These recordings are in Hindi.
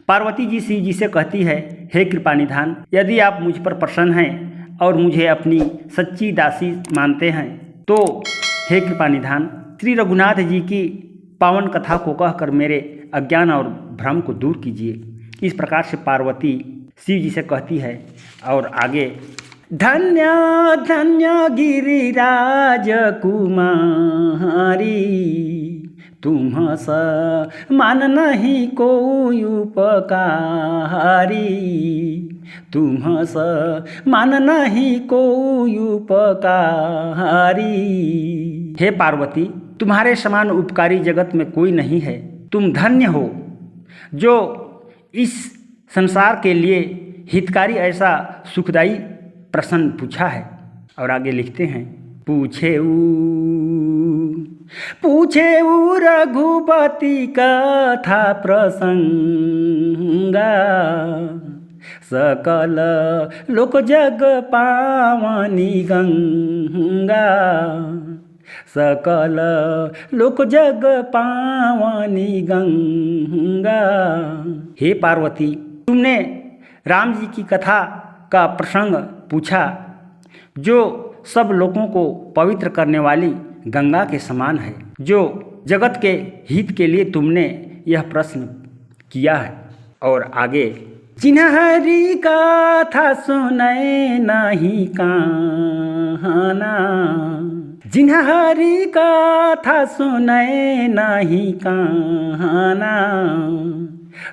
पार्वती जी शिव जी से कहती है, हे कृपा निधान, यदि आप मुझ पर प्रसन्न हैं और मुझे अपनी सच्ची दासी मानते हैं तो हे कृपा निधान, श्री रघुनाथ जी की पावन कथा को कहकर मेरे अज्ञान और भ्रम को दूर कीजिए। इस प्रकार से पार्वती शिव जी से कहती है। और आगे, धन्य धन्य गिरिराज कुमारी, तुम समान नहीं कोई उपकारी, तुम समान नहीं कोई उपकारी। हे पार्वती, तुम्हारे समान उपकारी जगत में कोई नहीं है। तुम धन्य हो जो इस संसार के लिए हितकारी ऐसा सुखदायी प्रश्न पूछा है। और आगे लिखते हैं, पूछे रघुपति कथा प्रसंगा, सकल लोक जग पावनी गंगा, सकल लोक जग पावनी गंगा। हे पार्वती, तुमने राम जी की कथा का प्रसंग पूछा जो सब लोगों को पवित्र करने वाली गंगा के समान है। जो जगत के हित के लिए तुमने यह प्रश्न किया है। और आगे, जिन्हरी कथा सुने नहीं काना, जिन्हरी कथा सुने नहीं काना,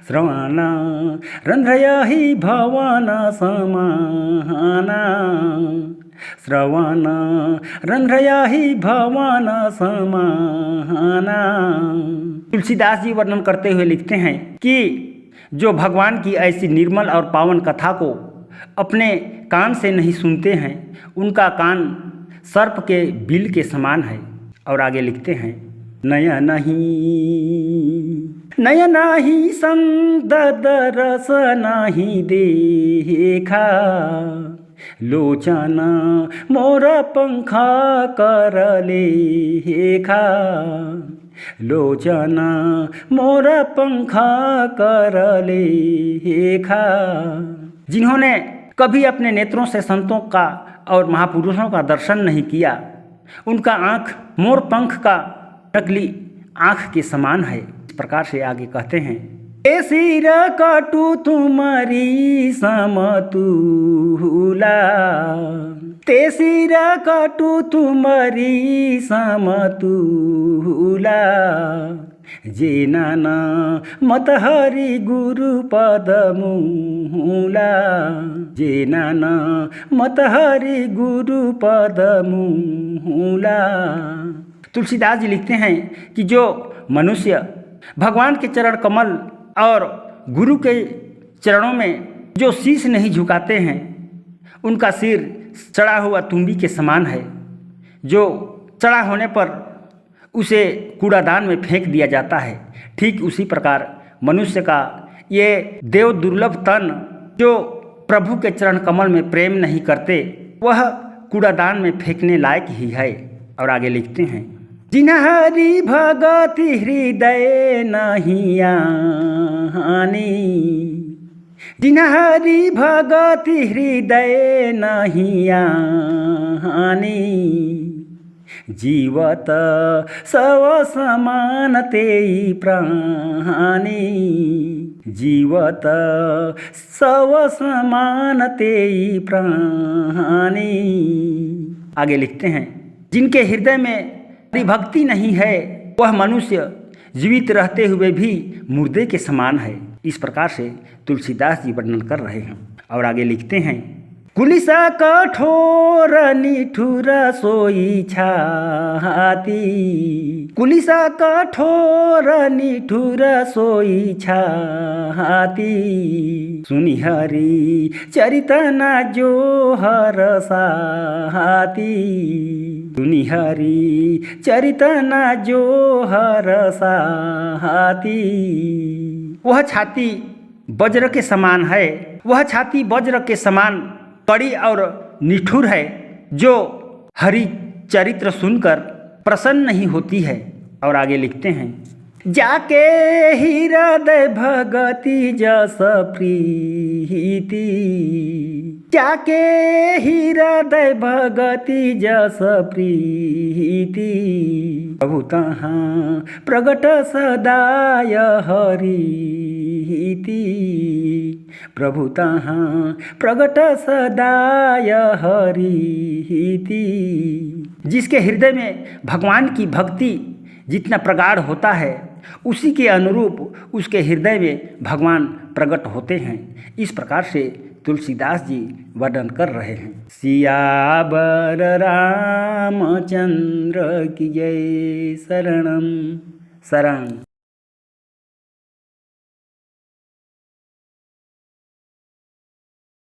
श्रवण रंध्रयहि भवन समाना, श्रवण रंध्रयहि भवन समाना। तुलसीदास जी वर्णन करते हुए लिखते हैं कि जो भगवान की ऐसी निर्मल और पावन कथा को अपने कान से नहीं सुनते हैं, उनका कान सर्प के बिल के समान है। और आगे लिखते हैं, नयन नहीं संदद रस नहीं देखा, लोचन मोर पंखा कर लेखा, लोचन मोर पंखा कर लेखा। जिन्होंने कभी अपने नेत्रों से संतों का और महापुरुषों का दर्शन नहीं किया, उनका आँख मोर पंख का नकली आँख के समान है। इस प्रकार से आगे कहते हैं, ए सिर कटु तुम्हारी समतुला, ते सिर कटु तुम्हारी समतुला, जे नाना मत हरि गुरु पद मूला, जे नाना मत हरि गुरु पद मूला। तुलसीदास जी लिखते हैं कि जो मनुष्य भगवान के चरण कमल और गुरु के चरणों में जो शीश नहीं झुकाते हैं, उनका सिर चढ़ा हुआ तुम्बी के समान है, जो चढ़ा होने पर उसे कूड़ादान में फेंक दिया जाता है। ठीक उसी प्रकार मनुष्य का ये देव दुर्लभ तन जो प्रभु के चरण कमल में प्रेम नहीं करते, वह कूड़ादान में फेंकने लायक ही है। और आगे लिखते हैं, जिन्हरी भगति हृदय नहीं आनी, जिन्हरी भगति हृदय नहीं आनी, जीवत सव समान तेई प्राणी, जीवत सव समान तेई प्राणी। आगे लिखते हैं, जिनके हृदय में भक्ति नहीं है, वह मनुष्य जीवित रहते हुए भी मुर्दे के समान है। इस प्रकार से तुलसीदास जी वर्णन कर रहे हैं। और आगे लिखते हैं, कुलिसा कठोर निठुर सोई छाती, कुलिसा कठोर निठुर सोई छाती, सुनि हरि चरितना जो हर साती, सुनि हरि चरितना जो हर साती। वह छाती वज्र के समान है, वह छाती वज्र के समान कड़ी और निठुर है, जो हरि चरित्र सुनकर प्रसन्न नहीं होती है। और आगे लिखते हैं, जाके हृदय भगति जस प्रीति, जाके हृदय भगति जस प्रीति, प्रभु तहाँ प्रगट सदाय हरिति, प्रभु तहाँ प्रगट सदाय हरिति। जिसके हृदय में भगवान की भक्ति जितना प्रगाढ़ होता है उसी के अनुरूप उसके हृदय में भगवान प्रकट होते हैं। इस प्रकार से तुलसीदास जी वर्णन कर रहे हैं। सियावर रामचंद्र की जय। शरणम शरण।